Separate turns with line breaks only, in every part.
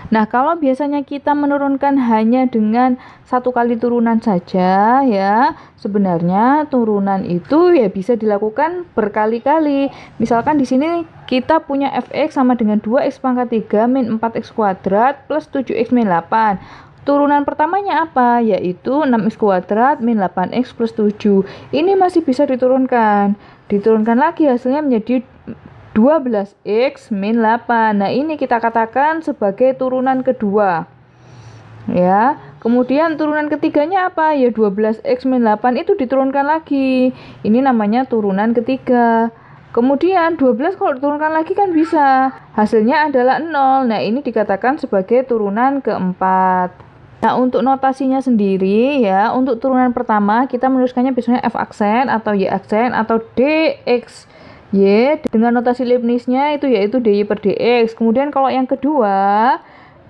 Nah, kalau biasanya kita menurunkan hanya dengan satu kali turunan saja ya, sebenarnya turunan itu ya bisa dilakukan berkali-kali. Misalkan di sini kita punya fx sama dengan 2x pangkat 3 min 4x kuadrat plus 7x min 8. Turunan pertamanya apa? Yaitu 6x kuadrat min 8x plus 7. Ini masih bisa diturunkan. Diturunkan lagi hasilnya menjadi 12x min 8. Nah, ini kita katakan sebagai turunan kedua. Ya. Kemudian turunan ketiganya apa? Ya 12x min 8 itu diturunkan lagi. Ini namanya turunan ketiga. Kemudian 12 kalau diturunkan lagi kan bisa. Hasilnya adalah 0. Nah, ini dikatakan sebagai turunan keempat. Nah, untuk notasinya sendiri ya, untuk turunan pertama kita menuliskannya biasanya f aksen atau y aksen atau dx y dengan notasi Leibniz-nya itu yaitu dy per dx. Kemudian kalau yang kedua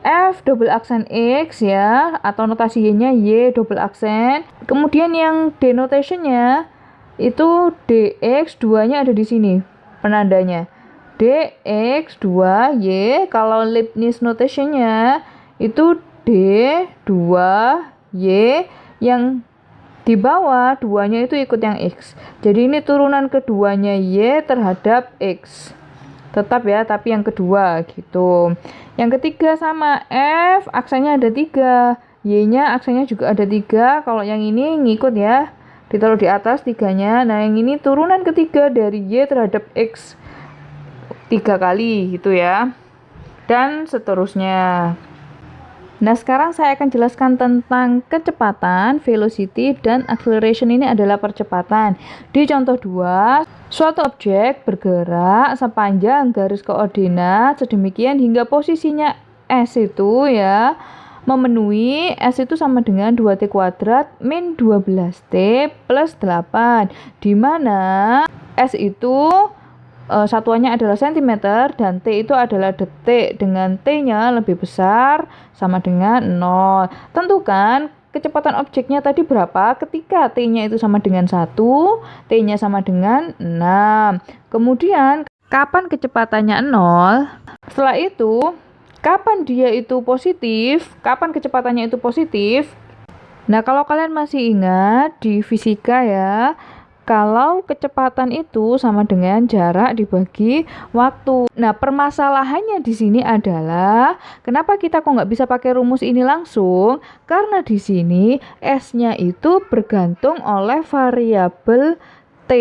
f double aksen x ya, atau notasi y-nya y double aksen. Kemudian yang denotation-nya itu dx, 2-nya ada di sini penandanya. dx 2y, kalau Leibniz notation-nya itu d 2y, yang di bawah 2-nya itu ikut yang x. Jadi ini turunan keduanya y terhadap x. Tetap ya, tapi yang kedua gitu. Yang ketiga sama f, aksennya ada 3. Y-nya aksennya juga ada 3. Kalau yang ini ngikut ya, ditaruh di atas 3-nya. Nah, yang ini turunan ketiga dari y terhadap x 3 kali gitu ya. Dan seterusnya. Nah, sekarang saya akan jelaskan tentang kecepatan, velocity, dan acceleration. Ini adalah percepatan. Di contoh 2, suatu objek bergerak sepanjang garis koordinat sedemikian hingga posisinya S itu ya memenuhi S itu sama dengan 2T kuadrat min 12T plus 8, di mana S itu satuannya adalah cm dan T itu adalah detik dengan T-nya lebih besar sama dengan 0. Tentukan kecepatan objeknya tadi berapa ketika T-nya itu sama dengan 1, T-nya sama dengan 6. Kemudian kapan kecepatannya 0? Setelah itu kapan dia itu positif? Kapan kecepatannya itu positif? Nah, kalau kalian masih ingat di fisika ya, kalau kecepatan itu sama dengan jarak dibagi waktu. Nah, permasalahannya di sini adalah kenapa kita kok nggak bisa pakai rumus ini langsung? Karena di sini S-nya itu bergantung oleh variabel T.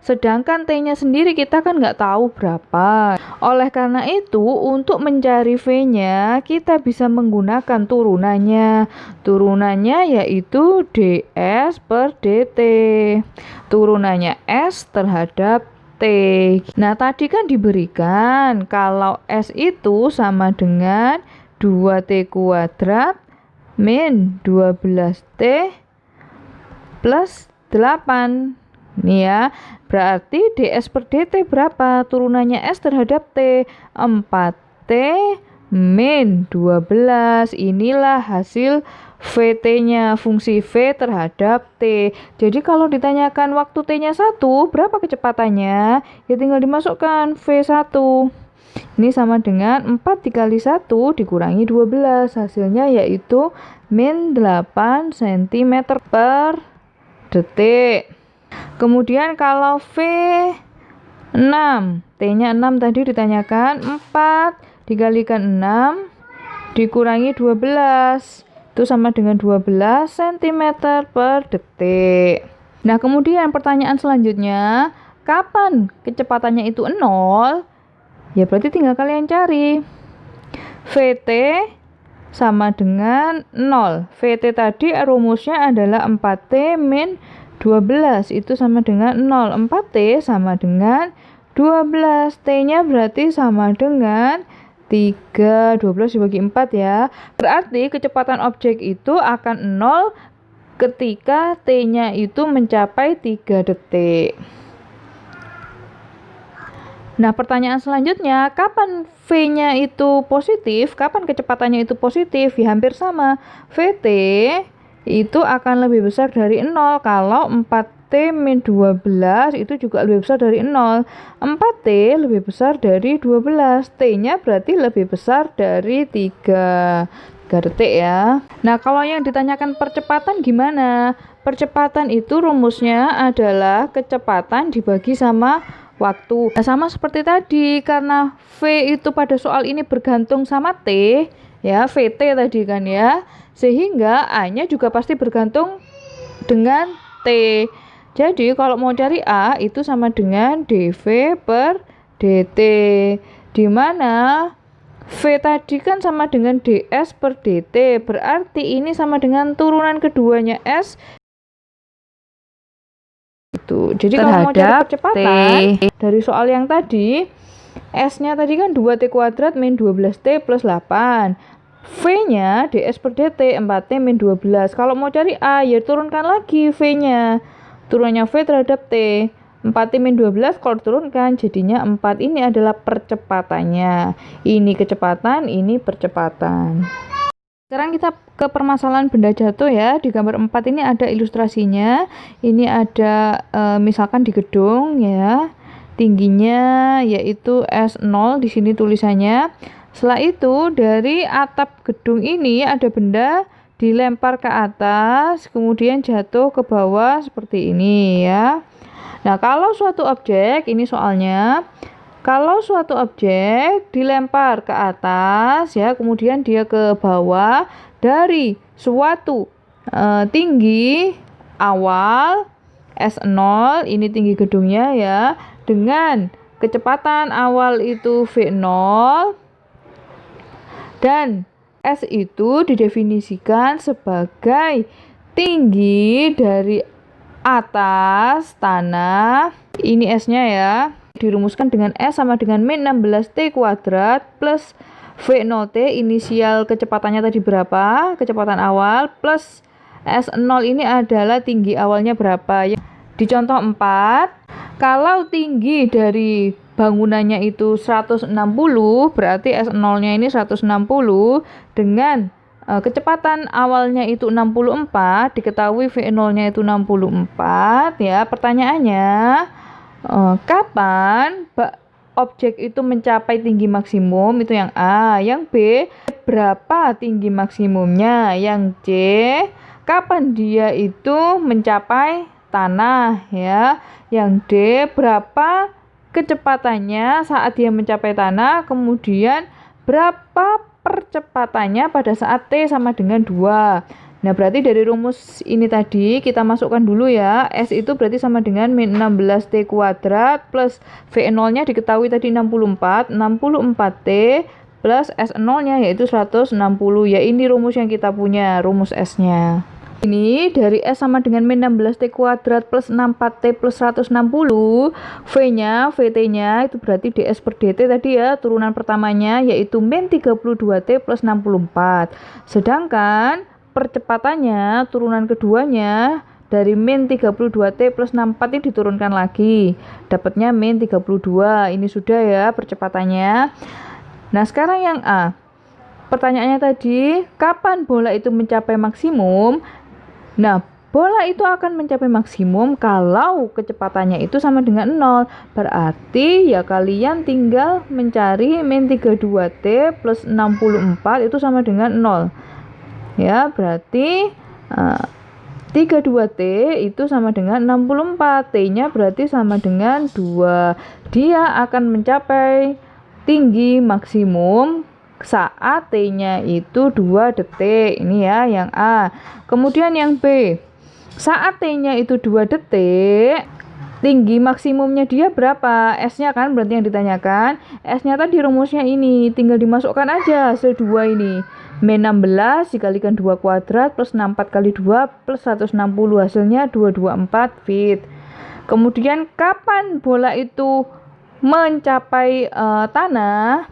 Sedangkan T-nya sendiri kita kan nggak tahu berapa. Oleh karena itu, untuk mencari V-nya, kita bisa menggunakan turunannya. Turunannya yaitu ds per dt. Turunannya S terhadap T. Nah, tadi kan diberikan kalau S itu sama dengan 2T kuadrat min 12T plus 8. Nih ya, berarti ds per dt berapa? Turunannya S terhadap T, 4T min 12. Inilah hasil VT-nya, fungsi V terhadap T. Jadi kalau ditanyakan waktu T-nya 1, berapa kecepatannya? Ya tinggal dimasukkan V1. Ini sama dengan 4 dikali 1 dikurangi 12. Hasilnya yaitu min 8 cm per detik. Kemudian kalau V6, T-nya 6 tadi ditanyakan, 4 dikalikan 6 dikurangi 12. Itu sama dengan 12 cm per detik. Nah, kemudian pertanyaan selanjutnya, kapan kecepatannya itu 0? Ya berarti tinggal kalian cari. VT sama dengan 0. VT tadi rumusnya adalah 4T min 12, itu sama dengan 0. 4T sama dengan 12. T-nya berarti sama dengan 3. 12 dibagi 4 ya. Berarti kecepatan objek itu akan 0 ketika T-nya itu mencapai 3 detik. Nah, pertanyaan selanjutnya, kapan V-nya itu positif? Kapan kecepatannya itu positif? Ya, hampir sama. VT itu akan lebih besar dari 0 kalau 4 4T min 12 itu juga lebih besar dari 0. 4T lebih besar dari 12. T-nya berarti lebih besar dari 3 detik ya. Nah, kalau yang ditanyakan percepatan gimana? Percepatan itu rumusnya adalah kecepatan dibagi sama waktu. Nah, sama seperti tadi, karena V itu pada soal ini bergantung sama T, ya, VT tadi kan ya, sehingga A-nya juga pasti bergantung dengan T. Jadi, kalau mau cari A, itu sama dengan dV per dt, di mana V tadi kan sama dengan ds per dt, berarti ini sama dengan turunan keduanya S. Jadi kalau mau cari percepatan dari soal yang tadi, S-nya tadi kan 2T kuadrat min 12T plus 8. V-nya ds per dt 4T min 12. Kalau mau cari A, ya turunkan lagi V-nya. Turunnya V terhadap T. 4T min 12 kalau diturunkan jadinya 4. Ini adalah percepatannya. Ini kecepatan, ini percepatan. Sekarang kita ke permasalahan benda jatuh ya. Di gambar 4 ini ada ilustrasinya. Ini ada misalkan di gedung ya. Tingginya yaitu S0 di sini tulisannya. Setelah itu dari atap gedung ini ada benda dilempar ke atas, kemudian jatuh ke bawah seperti ini ya. Nah, kalau suatu objek, ini soalnya, kalau suatu objek dilempar ke atas ya, kemudian dia ke bawah dari suatu tinggi awal S0, ini tinggi gedungnya ya, dengan kecepatan awal itu V0 dan S itu didefinisikan sebagai tinggi dari atas tanah. Ini S-nya ya. Dirumuskan dengan S sama dengan min 16T kuadrat plus V0T, inisial kecepatannya tadi berapa? Kecepatan awal plus S0 ini adalah tinggi awalnya berapa? Di contoh 4, kalau tinggi dari bangunannya itu 160, berarti S0-nya ini 160 dengan kecepatan awalnya itu 64, diketahui V0-nya itu 64 ya. Pertanyaannya, kapan objek itu mencapai tinggi maksimum? Itu yang A. Yang B, berapa tinggi maksimumnya? Yang C, kapan dia itu mencapai tanah ya? Yang D, berapa kecepatannya saat dia mencapai tanah, kemudian berapa percepatannya pada saat T sama dengan 2. Nah, berarti dari rumus ini tadi kita masukkan dulu ya. S itu berarti sama dengan min 16T kuadrat plus V0-nya diketahui tadi 64. 64T plus S0-nya yaitu 160. Ya, ini rumus yang kita punya, rumus S-nya. Ini dari S sama dengan min 16T kuadrat plus 64T plus 160. V-nya, VT-nya itu berarti ds per dt tadi ya, turunan pertamanya yaitu min 32T plus 64. Sedangkan percepatannya, turunan keduanya dari min 32T plus 64 ini diturunkan lagi. Dapatnya min 32. Ini sudah ya percepatannya. Nah, sekarang yang A. Pertanyaannya tadi, kapan bola itu mencapai maksimum? Nah, bola itu akan mencapai maksimum kalau kecepatannya itu sama dengan 0. Berarti ya kalian tinggal mencari min 32T plus 64 itu sama dengan 0. Ya, berarti 32T itu sama dengan 64. T-nya berarti sama dengan 2. Dia akan mencapai tinggi maksimum saat T-nya itu 2 detik. Ini ya yang A. Kemudian yang B. Saat T-nya itu 2 detik, tinggi maksimumnya dia berapa? S-nya kan berarti yang ditanyakan. S-nya tadi rumusnya ini, tinggal dimasukkan aja hasil 2 ini. Min 16 dikalikan 2 kuadrat plus 64 kali 2 plus 160, hasilnya 224 feet. Kemudian kapan bola itu mencapai tanah?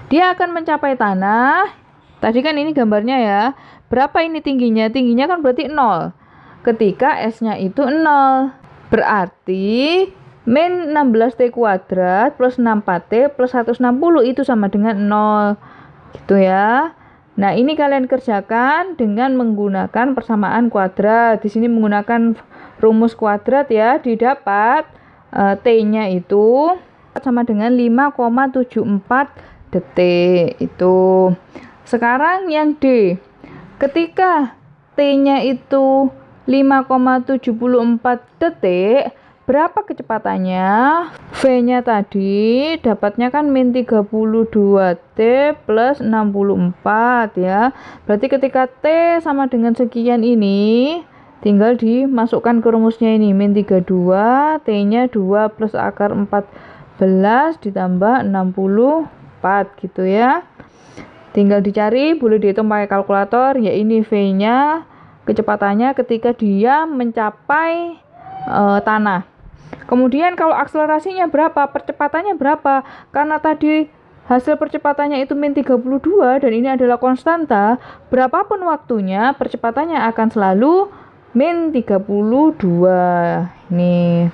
Dia akan mencapai tanah. Tadi kan ini gambarnya ya. Berapa ini tingginya? Tingginya kan berarti 0. Ketika S-nya itu 0. Berarti min 16T kuadrat plus 64T plus 160 itu sama dengan 0. Gitu ya. Nah, ini kalian kerjakan dengan menggunakan persamaan kuadrat. Di sini menggunakan rumus kuadrat ya, didapat T-nya itu sama dengan 5,74 detik. Itu. Sekarang yang D. Ketika T-nya itu 5,74 detik, berapa kecepatannya? V-nya tadi dapatnya kan min 32T plus 64 ya. Berarti ketika T sama dengan sekian ini, tinggal dimasukkan ke rumusnya ini. Min 32, T-nya 2 plus akar 14 ditambah 64 gitu ya. Tinggal dicari, boleh dihitung pakai kalkulator, ya ini V-nya, kecepatannya ketika dia mencapai tanah. Kemudian kalau akselerasinya berapa, percepatannya berapa? Karena tadi hasil percepatannya itu min 32 dan ini adalah konstanta, berapapun waktunya percepatannya akan selalu min 32. Nih.